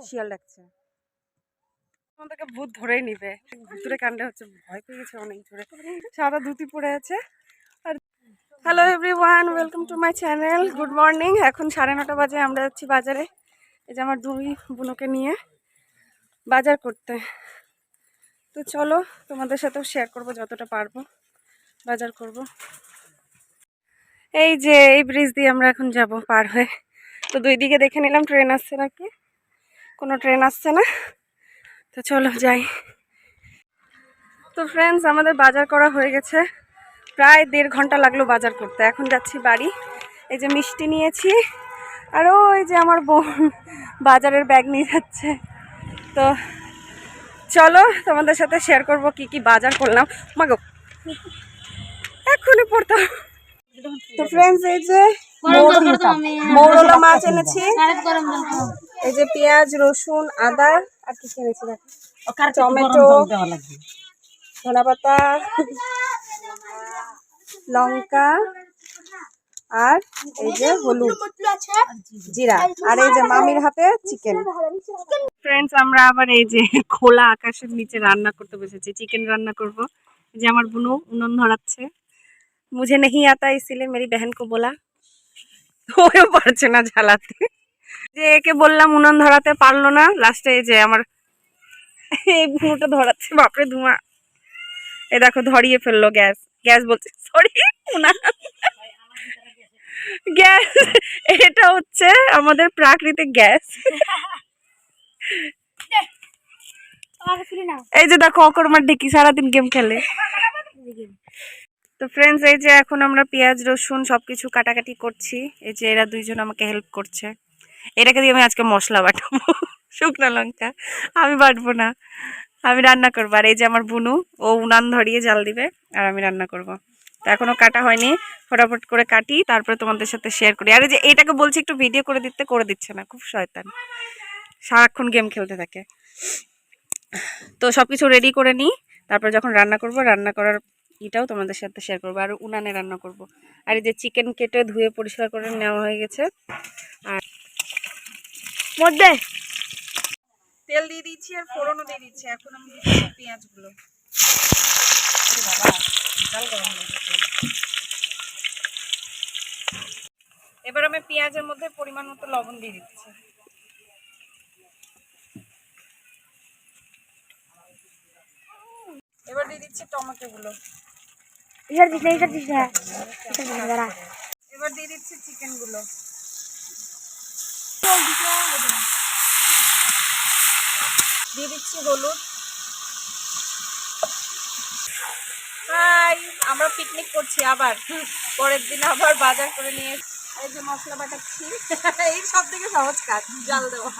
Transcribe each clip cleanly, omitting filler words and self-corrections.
শিয়াল ডাকছে, আমাদেরকে ভূত ধরেই নিবে। ভূতুরে কাণ্ডে হচ্ছে, ভয় পেয়ে গেছে অনেক জোরে। সাদা ধুতি পরে আছে। আর hello everyone, welcome to my channel. Good morning. এখন 9:30 বাজে। আমরা যাচ্ছি বাজারে। এই যে আমার দুই বোনকে নিয়ে বাজার করতে। তো চলো তোমাদের সাথেও শেয়ার করবো যতটা পারবো। বাজার করব। এই যে এই ব্রিজ দিয়ে আমরা এখন যাব পার হয়ে। তো দুই দিকে দেখে নিলাম ট্রেন আসছে নাকি। কোনো ট্রেন আসছে না, তো চলো যাই। তো ফ্রেন্ডস, আমাদের বাজার করা হয়ে গেছে। প্রায় 1.5 ঘন্টা লাগলো বাজার করতে। এখন যাচ্ছি বাড়ি। এই যে মিষ্টি নিয়েছি, আর ওই যে আমার বোন বাজারের ব্যাগ নিয়ে যাচ্ছে। তো চলো তোমাদের সাথে শেয়ার করব কি কি বাজার করলাম। মাগো এক্ষুনি পড়তাম। তো ফ্রেন্ডস, এই যে মৌরলা মাছ এনেছি, এই যে পেঁয়াজ, রসুন, আদা, আর কি এনেছি টমেটো, ধনেপাতা, লঙ্কা, আর এই যে হলুদ, জিরা, আর এই যে মামির হাতে চিকেন। ফ্রেন্ডস, আমরা আবার এই যে খোলা আকাশের নিচে রান্না করতে বসেছি। চিকেন রান্না করব। যে আমার বুনু উনুন ধরাচ্ছে। মুঝে नहीं आता इसीलिए मेरी बहन को बोला, ওও পারছে না জ্বালাতে। যে একে বললাম উনুন ধরাতে, পারলো না। লাস্টে এই যে আমার এই বুনুটা ধরাচ্ছে। বাপরে ধোঁয়া! এই দেখো ধরিয়ে ফেললো গ্যাস। গ্যাস বলছে, সরি উনান, গ্যাস। এটা হচ্ছে আমাদের প্রাকৃতিক গ্যাস। এই যে দেখো অকর্মার ডিকি সারাদিন গেম খেলে। তো ফ্রেন্ডস, এই যে এখন আমরা পেঁয়াজ রসুন সবকিছু কাটাকাটি করছি। এই যে এরা দুইজন আমাকে হেল্প করছে। এটাকে দিয়ে আমি আজকে মশলা বাটাবো। শুকনো লঙ্কা আমি বাটবো না, আমি রান্না করবো। আর এই যে আমার বুনু, ও উনান ধরিয়ে জাল দিবে, আর আমি রান্না করব। তো এখনো কাটা হয়নি, ফটাফট করে কাটি, তারপরে তোমাদের সাথে শেয়ার করি। আর এই যে এটাকে বলছি একটু ভিডিও করে দিতে, করে দিচ্ছে না, খুব শয়তান, সারাক্ষণ গেম খেলতে থাকে। তো সবকিছু রেডি করে নিই, তারপর যখন রান্না করব, রান্না করার এটাও তোমাদের সাথে শেয়ার করবো। আর উনানে রান্না করব। আর এই যে চিকেন কেটে ধুয়ে পরিষ্কার করে নেওয়া হয়ে গেছে। আর মধ্যে তেল দিয়ে দিচ্ছি, আর ফোড়নও দিয়ে দিচ্ছি। এখন আমি দিচ্ছি পেঁয়াজগুলো। এবার আমি পেঁয়াজের মধ্যে পরিমাণ মতো লবণ দিয়ে দিচ্ছি। এবার দিয়ে দিচ্ছি টমেটো গুলো। এবার দিয়ে দিচ্ছি চিকেন গুলো। দিয়ে দিচ্ছি হলুদ। হাই, আমরা পিকনিক করছি আবার। পরের দিন আবার বাজার করে নিয়ে এই যে মশলা বাটাচ্ছি। এই সব থেকে সহজ কাজ, জাল দেওয়া।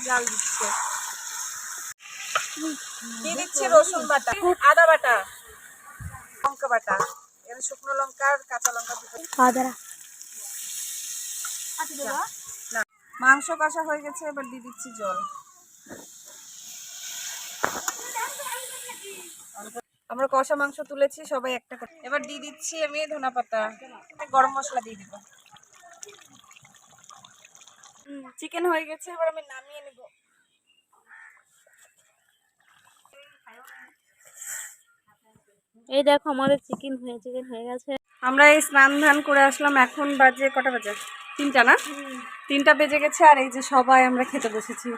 জাল দিচ্ছে। দিয়ে দিচ্ছি রসুন বাটা, আদা বাটা, লঙ্কা বাটা, এর শুকনো লঙ্কা আর কাঁচা লঙ্কা দুটো। না, মাংস কষা হয়ে গেছে। এবার দিয়ে দিচ্ছি জল। আমরা কষা মাংস তুলেছি সবাই একটা করে। এবার দিয়ে দিচ্ছি আমি ধনেপাতা, গরম মশলা দিয়ে দিব। চিকেন হয়ে গেছে, এবার আমি নামিয়ে নেব। এই দেখো আমাদের চিকেন হয়ে গেছে। আমরা এই স্নান ধান করে আসলাম। এখন বাজে কটা বাজে? 3টা না? 3টা বেজে গেছে। আর এই যে সবাই আমরা খেতে বসেছি।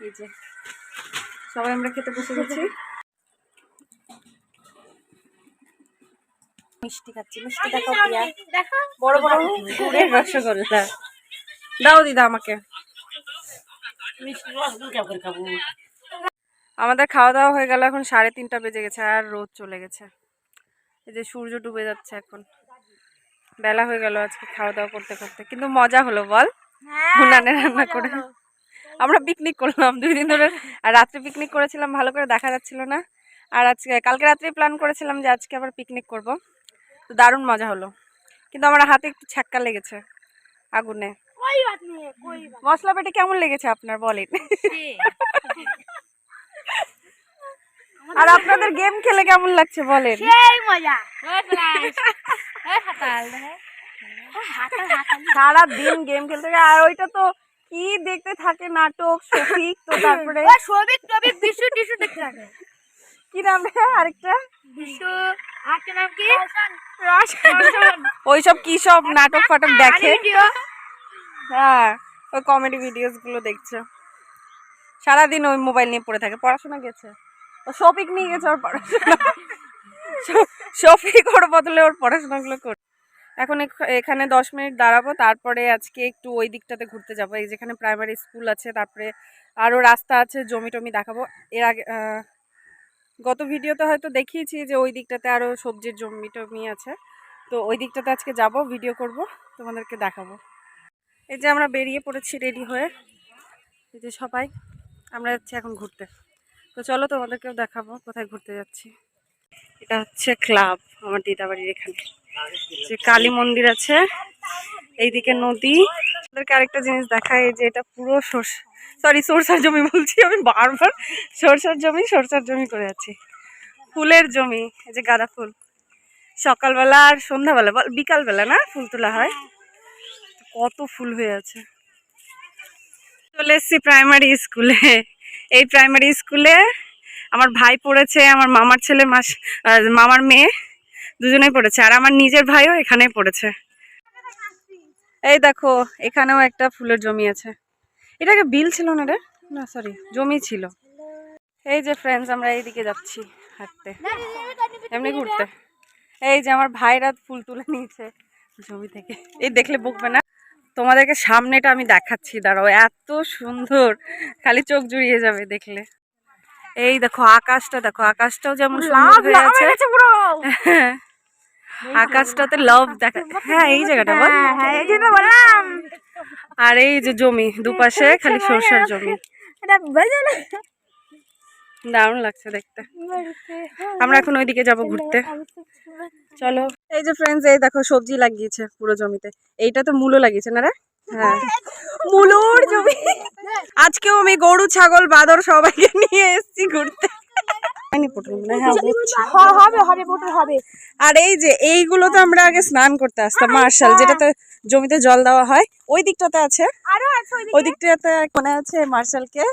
এই যে সবাই আমরা খেতে বসে গেছি। মিষ্টি খাচ্ছি। মিষ্টি দেখাও প্রিয়া। বড় বড় গুড়ের রসগোল্লা দাও দিদা আমাকে। আমাদের খাওয়া দাওয়া হয়ে গেল। এখন 3:30 বেজে গেছে, আর রোদ চলে গেছে। এই যে সূর্য ডুবে যাচ্ছে। এখন বেলা হয়ে গেল আজকে খাওয়া দাওয়া করতে করতে। কিন্তু মজা হলো বল, উনানে রান্না করে। আমরা পিকনিক করলাম 2 দিন ধরে। আর রাত্রে পিকনিক করেছিলাম, ভালো করে দেখা যাচ্ছিল না। আর আজকে কালকে রাত্রে প্ল্যান করেছিলাম যে আজকে আবার পিকনিক করব। তো দারুণ মজা হলো। কিন্তু আমার হাতে একটু ছ্যাক্কা লেগেছে আগুনে। মশলা বেটে কেমন লেগেছে আপনার বলেন? আর আপনাদের গেম খেলে কেমন লাগছে বলেন? সারা দিন গেম খেলতে। আর ওইটা তো কি দেখতে থাকে নাটক শফিক, তো তারপরে সবিক টবিক বিশু টিশু দেখতে থাকে। কি নাম রে আরেকটা, বিশু আরেকটা নাম কি? ওইসব কি সব নাটক ফাটক দেখে। হ্যাঁ, ওই কমেডি ভিডিওস গুলো দেখছে, সারাদিন ওই মোবাইল নিয়ে পড়ে থাকে। পড়াশোনা গেছে, ও শফিক নিয়ে গেছে ওর পড়াশোনা। শফিক ওর বদলে ওর পড়াশোনাগুলো করে। এখন এখানে 10 মিনিট দাঁড়াবো, তারপরে আজকে একটু ওই দিকটাতে ঘুরতে যাবো, এই যেখানে প্রাইমারি স্কুল আছে, তারপরে আরও রাস্তা আছে, জমি টমি দেখাবো। এর আগে গত ভিডিওতে হয়তো দেখিয়েছি যে ওই দিকটাতে আরও সবজির জমি টমি আছে, তো ওই দিকটাতে আজকে যাব, ভিডিও করব, তোমাদেরকে দেখাবো। এই যে আমরা বেরিয়ে পড়েছি রেডি হয়ে, এই যে সবাই আমরা যাচ্ছি এখন ঘুরতে। তো চলো তোমাদেরকেও দেখাবো কোথায় ঘুরতে যাচ্ছি। এটা হচ্ছে ক্লাব আমার দিদাবাড়ির এখানে, যে কালী মন্দির আছে, এইদিকে নদী। ওদেরকে আরেকটা জিনিস দেখায়, যে এটা পুরো সরষার জমি বলছি আমি বারবার, সরষার জমি করে আছি, ফুলের জমি। এই যে গাঁদা ফুল সকালবেলা আর সন্ধ্যাবেলা, বিকালবেলা না ফুল তোলা হয়, কত ফুল হয়ে আছে। চলে এসছি প্রাইমারি স্কুলে। এই প্রাইমারি স্কুলে আমার ভাই পড়েছে, আমার মামার ছেলে মামার মেয়ে দুজনেই পড়েছে, আর আমার নিজের ভাইও এখানেই পড়েছে। এই দেখো এখানেও একটা ফুলের জমি আছে, এটাকে বিল ছিল না রে, না সরি জমি ছিল। এই যে ফ্রেন্ডস আমরা এইদিকে যাচ্ছি হাঁটতে, এমনি ঘুরতে। এই যে আমার ভাইরা ফুল তুলে নিয়েছে জমি থেকে, এই দেখলে বকবে না, তোমাদেরকে সামনেটা আমি দেখাচ্ছি, দাঁড়াও, এত সুন্দর, খালি চোখ জুড়িয়ে যাবে দেখলে। এই দেখো আকাশটা, দেখো আকাশটাও যেমন সুন্দর হয়ে আছে, আকাশটাতে লাভ দেখা। হ্যাঁ এই জায়গাটা বল, আর এই যে জমি দুপাশে খালি সরষের জমি, দারুণ লাগছে দেখতে। আমরা এখন ওইদিকে যাব ঘুরতে, চলো। এই যে ফ্রেন্ডস এই দেখো সবজি লাগিয়েছে পুরো জমিতে, এইটা তো মূলো লাগিয়েছে না রে, হ্যাঁ মূলোর জমি। আজকেও আমি গরু ছাগল বাদর সবাইকে নিয়ে এসেছি ঘুরতে। আর এই যে এইগুলো তো আমরা আগে স্নান করতে আসতাম, মার্শাল যেটাতে জমিতে জল দেওয়া হয়, ওই দিকটাতে আছে, ওই দিকটাতে মনে আছে মার্শালকে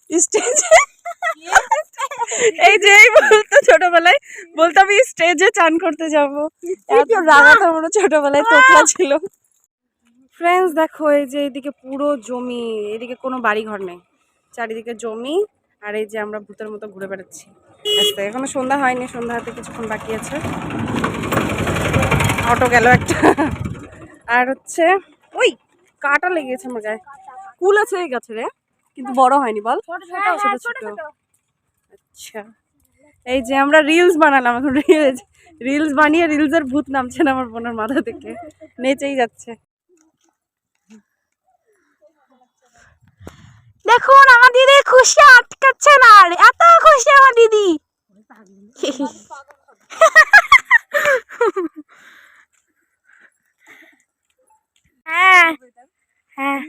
স্টেজে, এই যে বলতো ছোটবেলায় বলতো আমি স্টেজে চান করতে যাবো, এত রাগাতে মনে ছোটবেলায় তোতলা ছিল। ফ্রেন্ডস দেখো এই যে এইদিকে পুরো জমি, এদিকে কোনো বাড়ি ঘর নেই, চারিদিকে জমি। আর এই যে আমরা ভূতের মতো ঘুরে বেড়াচ্ছি রাস্তায়, এখনো সন্ধ্যা হয়নি, সন্ধ্যা হাতে কিছুক্ষণ বাকি আছে। অটো গেল একটা, আর হচ্ছে ওই কাটা লেগেছে আমার গায়ে, কুল আছে এই গাছে রে, কিন্তু বড় হয়নি বল, ছোট ছোট। আচ্ছা এই যে আমরা রিলস বানালাম, এখন রিলস বানিয়ে রিলসের ভূত নামছে না আমার বোনের মাথা থেকে, নেচেই যাচ্ছে। দেখুন আমার দিদি খুশি আটকাচ্ছে না, আর এত খুশি আমার দিদি। হ্যাঁ হ্যাঁ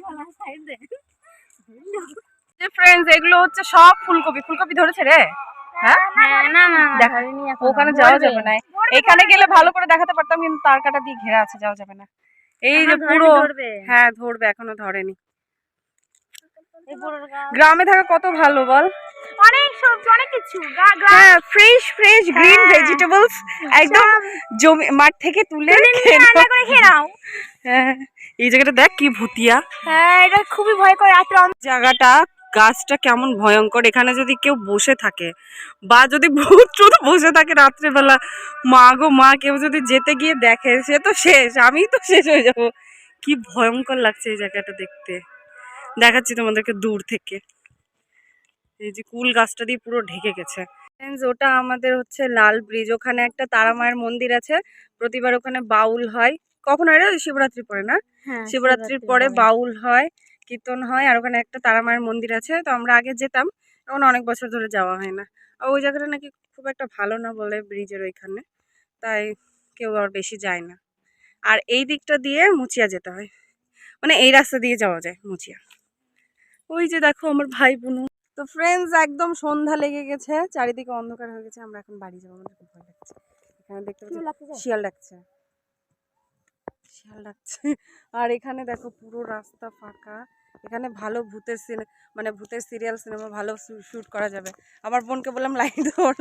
ফ্রেন্ডস এগুলো হচ্ছে সব ফুলকপি, ফুলকপি ধরেছে রে। হ্যাঁ দেখা, ওখানে যাওয়া যাবে না, এখানে গেলে ভালো করে দেখাতে পারতাম, কিন্তু তার কাটা দিয়ে ঘেরা আছে, যাওয়া যাবে না। এই যে পুরো, হ্যাঁ ধরবে, এখনো ধরেনি। গ্রামে থাকা কত ভালো বল, অনেক সবজি অনেক কিছু, হ্যাঁ ফ্রেশ ফ্রেশ গ্রিন ভেজিটেবলস একদম জমি মাঠ থেকে তুলে খেয়ে নাও। হ্যাঁ এই জায়গাটা দেখ কি ভুতিয়া, হ্যাঁ এটা খুবই ভয়ঙ্কর, রাত্রে জায়গাটা গাছটা কেমন ভয়ঙ্কর, এখানে যদি কেউ বসে থাকে বা যদি ভূত টুত বসে থাকে রাত্রেবেলা, মা গো মা, কেউ যদি যেতে গিয়ে দেখে সে তো শেষ, আমি তো শেষ হয়ে যাব। কি ভয়ঙ্কর লাগছে এই জায়গাটা দেখতে, দেখাচ্ছি তোমাদেরকে দূর থেকে। এই যে কুল গাছটা দিয়ে পুরো ঢেকে গেছে। ওটা আমাদের হচ্ছে লাল ব্রিজ, ওখানে একটা তারা মায়ের মন্দির আছে, প্রতিবার ওখানে বাউল হয়। কখন হয় রে, শিবরাত্রির পরে না, শিবরাত্রির পরে বাউল হয়, কীর্তন হয়, আর ওখানে একটা তারা মায়ের মন্দির আছে। তো আমরা আগে যেতাম, এখন অনেক বছর ধরে যাওয়া হয় না। আর ওই জায়গাটা নাকি খুব একটা ভালো না বলে ব্রিজের ওইখানে, তাই কেউ আর বেশি যায় না। আর এই দিকটা দিয়ে মুচিয়া যেতে হয়, মানে এই রাস্তা দিয়ে যাওয়া যায় মুচিয়া। ওই যে দেখো আমার ভাই বোনু। তো ফ্রেন্ডস একদম সন্ধ্যা লেগে গেছে, চারিদিকে অন্ধকার হয়ে গেছে, আমরা এখন বাড়ি যাবো, আমাদের খুব ভয় লাগছে। এখানে দেখতে পাচ্ছি শিয়াল ডাকছে, শিয়াল ডাকছে। আর এখানে দেখো পুরো রাস্তা ফাঁকা, এখানে ভালো ভূতের মানে ভূতের সিরিয়াল সিনেমা ভালো শ্যুট করা যাবে। আমার বোনকে বললাম লাইট ধর,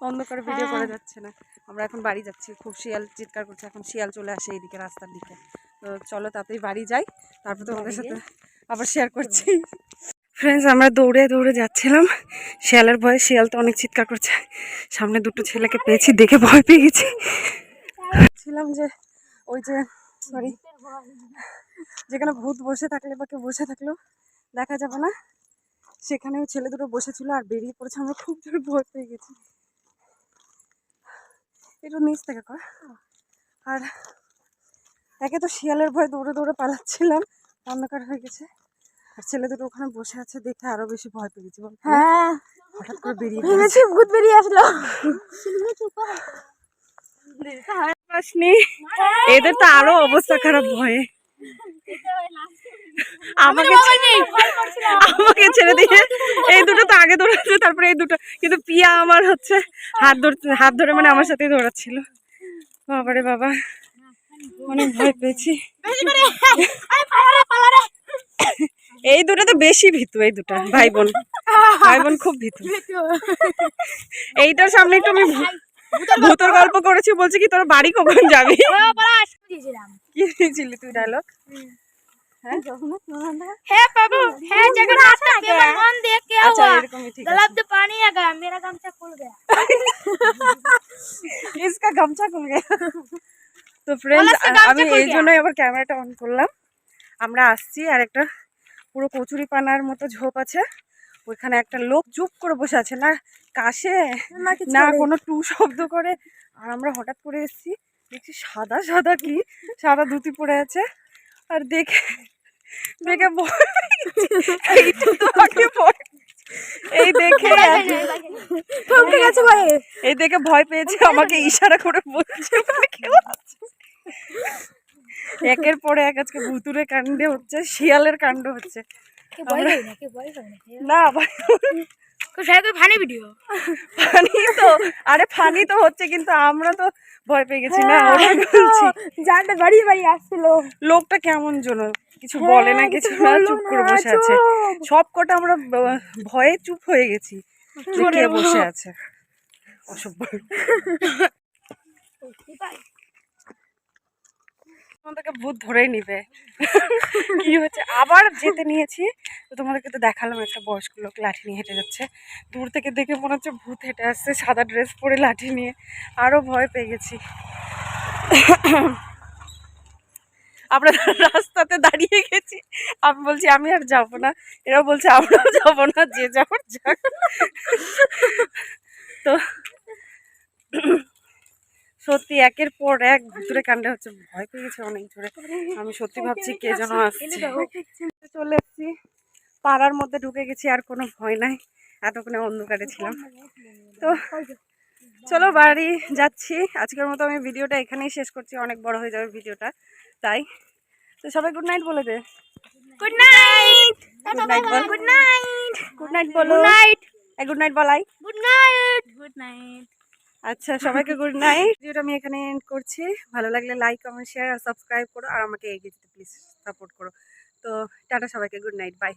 অন্ধকারে ভিডিও করা যাচ্ছে না। আমরা এখন বাড়ি যাচ্ছি, খুব শিয়াল চিৎকার করছে, এখন শিয়াল চলে আসে এইদিকে রাস্তার দিকে। তো চলো তাড়াতাড়ি বাড়ি যাই, তারপর তোমাদের সাথে আবার শেয়ার করছি। ফ্রেন্ডস, আমরা দৌড়ে দৌড়ে যাচ্ছিলাম, শিয়ালের ভয়ে, শিয়াল তো অনেক চিৎকার করছে। সামনে দুটো ছেলেকে পেয়েছি, দেখে ভয় পেয়ে গেছি। ছিলাম যে ওই যে সরি যেখানে ভূত বসে থাকলে বা কেউ বসে থাকলেও দেখা যাবে না, সেখানেও ছেলে দুটো বসেছিল আর বেরিয়ে পড়েছে। আমরা খুব জোর ভয় পেয়ে গেছি। একটু নিচ থেকে কর। আর একে তো শিয়ালের ভয় দৌড়ে দৌড়ে পালাচ্ছিলাম, অন্ধকার হয়ে গেছে, আর ছেলে দুটো ওখানে বসে আছে দেখে আরো বেশি ভয় পেয়ে গেছি। হ্যাঁ, হঠাৎ করে বেরিয়ে ভেবেছি ভূত বেরিয়ে আসলো। আসনি, এদের তো আরো অবস্থা খারাপ ভয়ে। আমাকে ছেড়ে দিয়ে এই দুটো তো আগে দৌড়াচ্ছে, তারপরে এই দুটো, কিন্তু পিয়া আমার হচ্ছে হাত ধরে মানে আমার সাথেই দৌড়াচ্ছিল। বাবারে বাবা, অনেক ভয় পেয়েছি। এই দুটো তো বেশি ভীতু, এই দুটা ভাই বোন খুব ভীতু। এইটার সামনে একটু আমি ভূতের গল্প করেছি, বলছি কি তোর বাড়ি কখন যাবি, কি দিয়েছিলি তুই ডায়লগ? इसका गमछा खुल गया। তো ফ্রেন্ডস, আমি এই জন্যই আবার ক্যামেরাটা অন করলাম। আমরা আসছি, আর একটা পুরো কচুরি পানার মতো ঝোপ আছে, ওইখানে একটা লোক চুপ করে বসে আছে, না কাশে না কোনো টু শব্দ করে। আর আমরা হঠাৎ করে এসেছি, দেখছি সাদা সাদা কি সাদা ধুতি পরে আছে, আর দেখে দেখে এই দেখে ভয় পেয়েছে, আমাকে ইশারা করে বলছে একের পরে এক আজকে ভুতুরে কাণ্ডে হচ্ছে, শিয়ালের কাণ্ড হচ্ছে। না ফানি ভিডিও, ফানি তো, আরে ফানি তো হচ্ছে, কিন্তু আমরা তো ভয় পেয়ে গেছি না, ওটা বলছি। জানটা বাড়িয়ে বাড়িয়ে আসছিল, লোকটা কেমন যেন কিছু বলে না, কিছু না, চুপ করে বসে আছে। সব কটা আমরা ভয়ে চুপ হয়ে গেছি, কে বসে আছে অসভ্য। তোমাদেরকে ভূত ধরেই নিবে, কি হচ্ছে আবার যেতে নিয়েছি। তো তোমাদেরকে তো দেখালাম, একটা বয়স্ক লোক লাঠি নিয়ে হেঁটে যাচ্ছে, দূর থেকে দেখে মনে হচ্ছে ভূত হেঁটে আসছে সাদা ড্রেস পরে লাঠি নিয়ে, আরো ভয় পেয়ে গেছি। আমরা রাস্তাতে দাঁড়িয়ে গেছি, আমি বলছি আমি আর যাবো না, এরা বলছে আমরাও যাবো না, যে যাবার যাক। তো সত্যি একের পর এক ভুতুরে কাণ্ডে হচ্ছে, ভয় পেয়ে গেছে অনেক জোরে। আমি সত্যি ভাবছি কে যেন আসছে। চলে এসেছি, পাড়ার মধ্যে ঢুকে গেছি, আর কোনো ভয় নাই, এতক্ষণে অন্ধকারে ছিলাম। তো চলো বাড়ি যাচ্ছি, আজকের মতো আমি ভিডিওটা এখানেই শেষ করছি, অনেক বড় হয়ে যাবে ভিডিওটা, তাই। তো সবাই গুড নাইট বলে দে। গুড নাইট, গুড নাইট বল, গুড নাইট, গুড নাইট বলো, গুড নাইট বলাই, গুড নাইট, গুড নাইট। আচ্ছা সবাইকে গুড নাইট। ভিডিওটা আমি এখানে এন্ড করছি, ভালো লাগলে লাইক কমেন্ট শেয়ার আর সাবস্ক্রাইব করো, আর আমাকে এগিয়ে যেতে প্লিজ সাপোর্ট করো। তো টাটা সবাইকে, গুড নাইট, বাই।